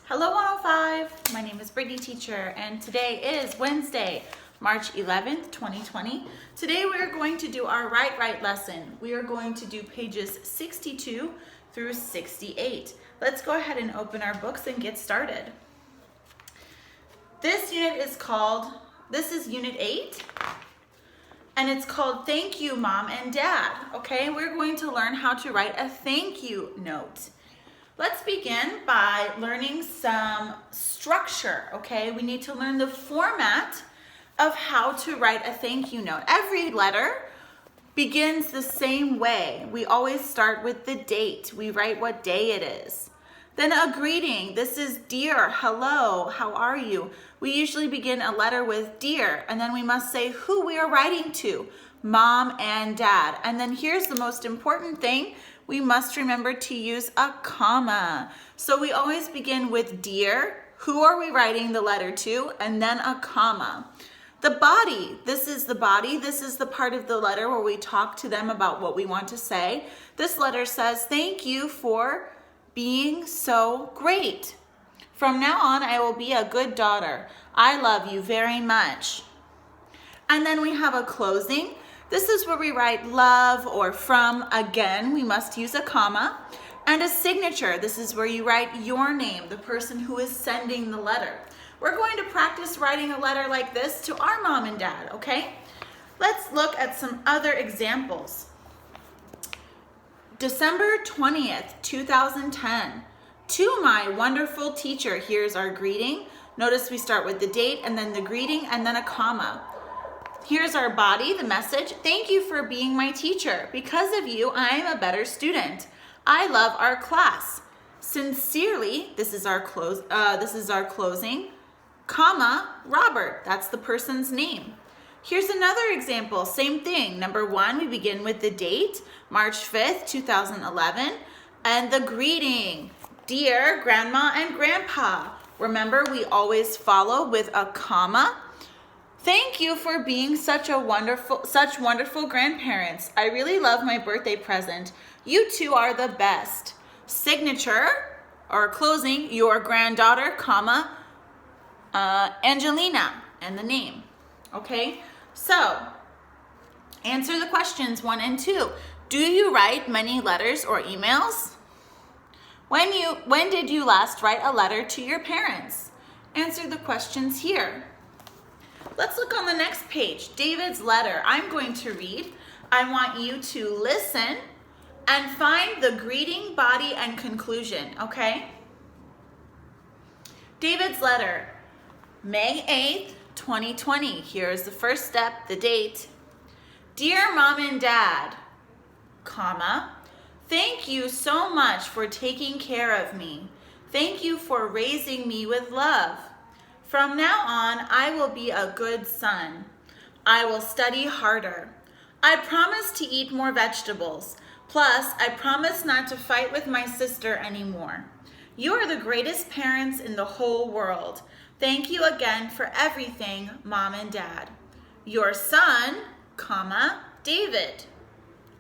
Hello 105, my name is Brittany Teacher and today is Wednesday, March 11th, 2020. Today we are going to do our Write lesson. We are going to do pages 62 through 68. Let's go ahead and open our books and get started. This is Unit 8 and it's called Thank You Mom and Dad. Okay, we're going to learn how to write a thank you note. Let's begin by learning some structure, okay? We need to learn the format of how to write a thank you note. Every letter begins the same way. We always start with the date. We write what day it is. Then a greeting. This is dear, hello, how are you? We usually begin a letter with dear, and then we must say who we are writing to, mom and dad. And then here's the most important thing. We must remember to use a comma. So we always begin with dear, who are we writing the letter to, and then a comma. The body, this is the body. This is the part of the letter where we talk to them about what we want to say. This letter says, thank you for being so great. From now on, I will be a good daughter. I love you very much. And then we have a closing. This is where we write love or from. Again, we must use a comma. And a signature. This is where you write your name, the person who is sending the letter. We're going to practice writing a letter like this to our mom and dad, okay? Let's look at some other examples. December 20th, 2010. To my wonderful teacher. Here's our greeting. Notice we start with the date and then the greeting and then a comma. Here's our body, the message. Thank you for being my teacher. Because of you, I am a better student. I love our class. Sincerely, this is our closing, comma, Robert. That's the person's name. Here's another example, same thing. Number 1, we begin with the date, March 5th, 2011, and the greeting, dear Grandma and Grandpa. Remember, we always follow with a comma. Thank you for being such wonderful grandparents. I really love my birthday present. You two are the best. Signature or closing, your granddaughter, comma, Angelina, and the name. Okay, so answer the questions 1 and 2. Do you write many letters or emails? When did you last write a letter to your parents? Answer the questions here. Let's look on the next page, David's letter. I'm going to read. I want you to listen and find the greeting, body, and conclusion, okay? David's letter, May 8th, 2020. Here's the first step, the date. Dear Mom and Dad, comma, thank you so much for taking care of me. Thank you for raising me with love. From now on, I will be a good son. I will study harder. I promise to eat more vegetables. Plus, I promise not to fight with my sister anymore. You are the greatest parents in the whole world. Thank you again for everything, Mom and Dad. Your son, comma, David.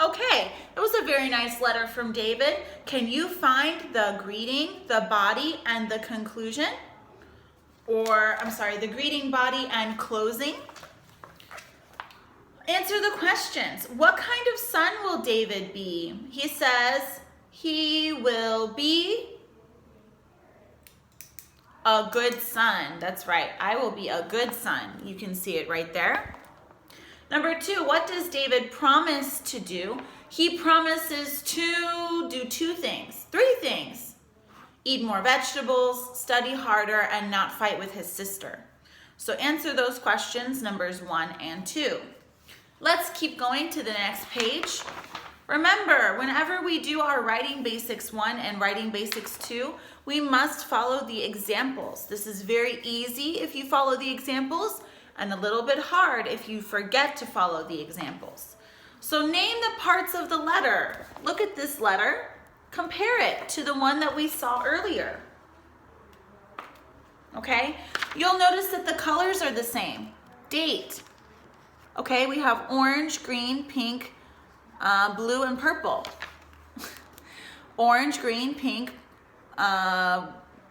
Okay, it was a very nice letter from David. Can you find the greeting, the body, and the conclusion? The greeting, body, and closing. Answer the questions. What kind of son will David be? He says he will be a good son. That's right. I will be a good son. You can see it right there. Number 2, what does David promise to do? He promises to do 3 things. Eat more vegetables, study harder, and not fight with his sister. So answer those questions, numbers 1 and 2. Let's keep going to the next page. Remember, whenever we do our Writing Basics 1 and Writing Basics 2, we must follow the examples. This is very easy if you follow the examples, and a little bit hard if you forget to follow the examples. So name the parts of the letter. Look at this letter. Compare it to the one that we saw earlier. Okay, you'll notice that the colors are the same. Date. Okay, we have orange, green, pink, blue, and purple. Orange, green, pink,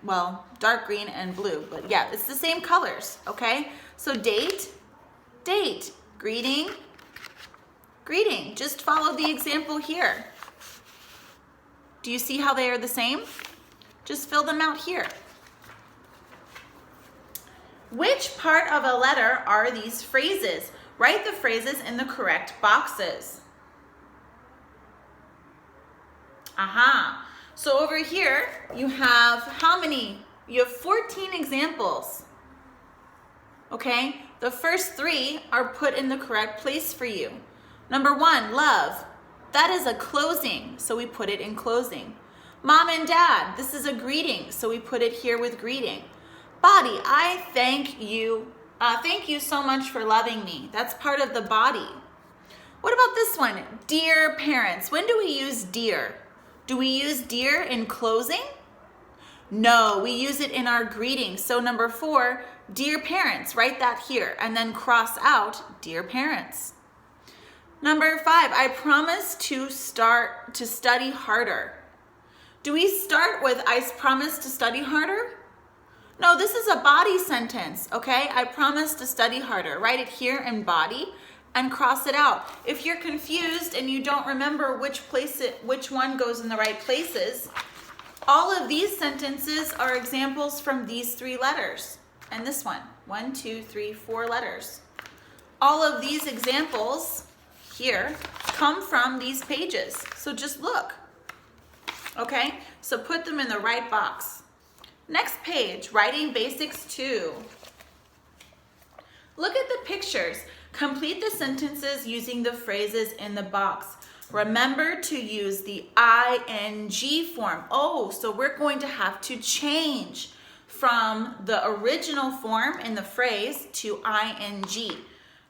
well, dark green and blue, but yeah, it's the same colors, okay? So date, date, greeting, greeting. Just follow the example here. Do you see how they are the same? Just fill them out here. Which part of a letter are these phrases? Write the phrases in the correct boxes. Aha. So over here, you have how many? You have 14 examples. Okay? The first 3 are put in the correct place for you. Number 1, love. That is a closing, so we put it in closing. Mom and dad, this is a greeting, so we put it here with greeting. Body, I thank you. Thank you so much for loving me. That's part of the body. What about this one? Dear parents. When do we use dear? Do we use dear in closing? No, we use it in our greeting. So number 4, dear parents, write that here and then cross out dear parents. Number 5, I promise to start to study harder. Do we start with I promise to study harder? No, this is a body sentence, okay? I promise to study harder. Write it here in body and cross it out. If you're confused and you don't remember which one goes in the right places, all of these sentences are examples from these 3 letters. And this one, 1, 2, 3, 4 letters. All of these examples here come from these pages. So just look, okay? So put them in the right box. Next page, Writing Basics 2. Look at the pictures. Complete the sentences using the phrases in the box. Remember to use the ing form. Oh, so we're going to have to change from the original form in the phrase to ing.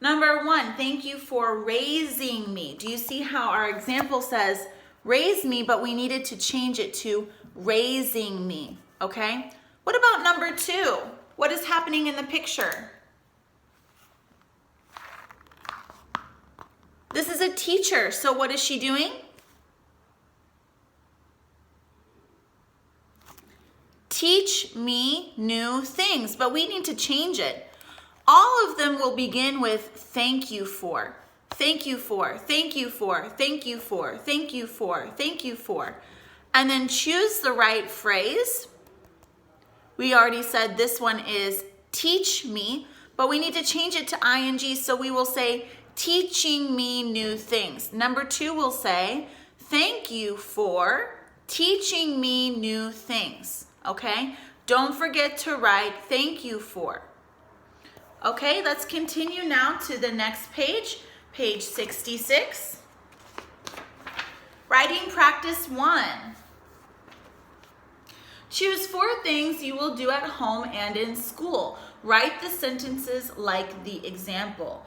Number 1, thank you for raising me. Do you see how our example says raise me, but we needed to change it to raising me, okay? What about number 2? What is happening in the picture? This is a teacher, so what is she doing? Teach me new things, but we need to change it. All of them will begin with thank you for, thank you for, thank you for, thank you for, thank you for, thank you for. And then choose the right phrase. We already said this one is teach me, but we need to change it to ing, so we will say teaching me new things. Number 2 will say thank you for teaching me new things, okay? Don't forget to write thank you for. Okay, let's continue now to the next page, page 66. Writing practice 1. Choose 4 things you will do at home and in school. Write the sentences like the example.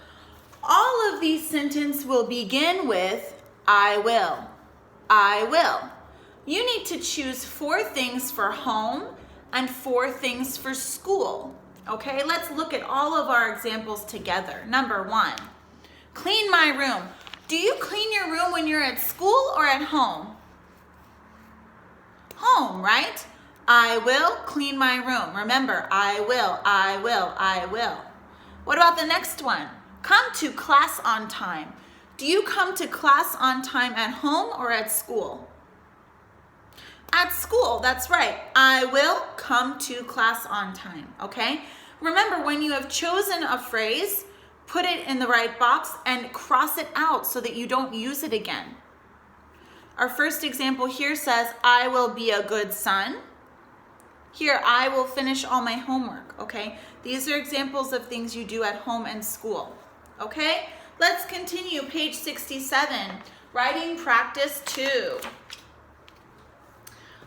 All of these sentences will begin with I will, I will. You need to choose 4 things for home and 4 things for school. Okay, let's look at all of our examples together. Number 1, clean my room. Do you clean your room when you're at school or at home? Home, right? I will clean my room. Remember, I will, I will, I will. What about the next one? Come to class on time. Do you come to class on time at home or at school? At school, that's right. I will come to class on time, okay? Remember, when you have chosen a phrase, put it in the right box and cross it out so that you don't use it again. Our first example here says, I will be a good son. Here, I will finish all my homework, okay? These are examples of things you do at home and school, okay? Let's continue, page 67, writing practice 2.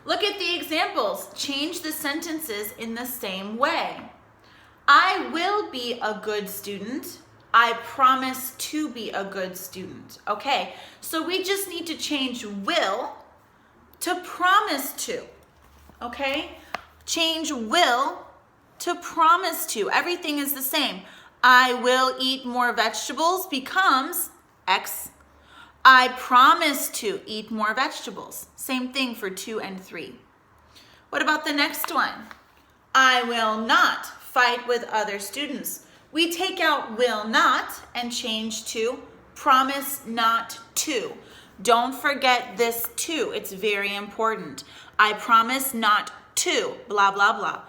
Look at the examples. Change the sentences in the same way. I will be a good student. I promise to be a good student. Okay, so we just need to change will to promise to. Okay, change will to promise to. Everything is the same. I will eat more vegetables becomes X. I promise to eat more vegetables. Same thing for 2 and 3. What about the next one? I will not fight with other students. We take out will not and change to promise not to. Don't forget this to. It's very important. I promise not to, blah, blah, blah.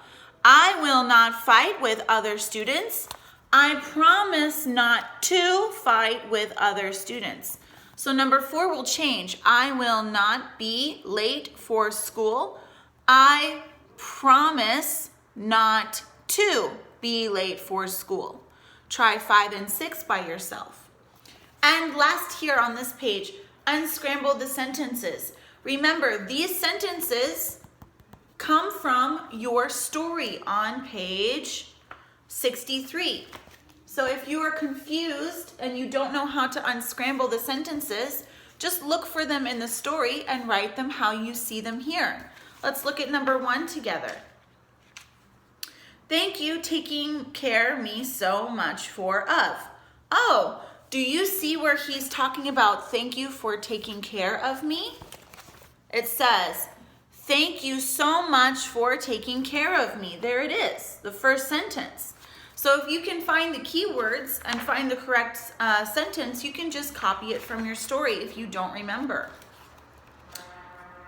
I will not fight with other students. I promise not to fight with other students. So number 4 will change. I will not be late for school. I promise not to be late for school. Try 5 and 6 by yourself. And last here on this page, unscramble the sentences. Remember, these sentences come from your story on page 63. So if you are confused and you don't know how to unscramble the sentences, just look for them in the story and write them how you see them here. Let's look at number 1 together. Thank you taking care of me so much for of. Oh, do you see where he's talking about thank you for taking care of me? It says, thank you so much for taking care of me. There it is, the first sentence. So if you can find the keywords and find the correct sentence, you can just copy it from your story if you don't remember.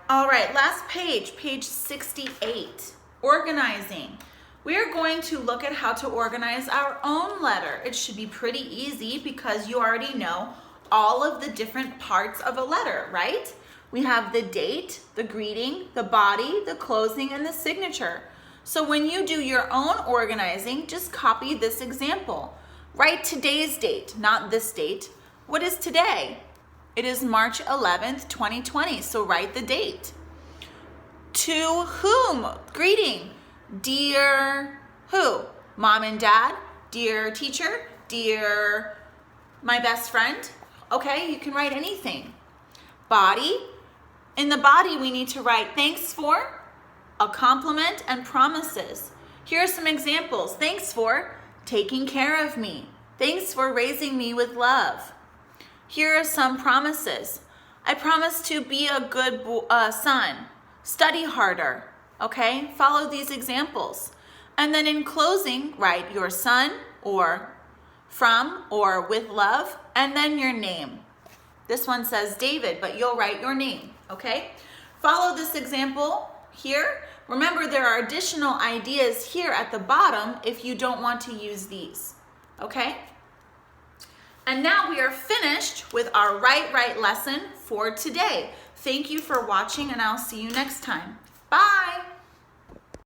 All right, last page, page 68, organizing. We're going to look at how to organize our own letter. It should be pretty easy because you already know all of the different parts of a letter, right? We have the date, the greeting, the body, the closing, and the signature. So when you do your own organizing, just copy this example. Write today's date, not this date. What is today? It is March 11th, 2020, so write the date. To whom? Greeting. Dear who? Mom and dad? Dear teacher? Dear my best friend? Okay, you can write anything. Body. In the body, we need to write thanks for, a compliment, and promises. Here are some examples. Thanks for taking care of me. Thanks for raising me with love. Here are some promises. I promise to be a good son. Study harder. Okay, follow these examples. And then in closing, write your son or from or with love, and then your name. This one says David, but you'll write your name, okay? Follow this example here. Remember, there are additional ideas here at the bottom if you don't want to use these, okay? And now we are finished with our Write lesson for today. Thank you for watching, and I'll see you next time. Bye.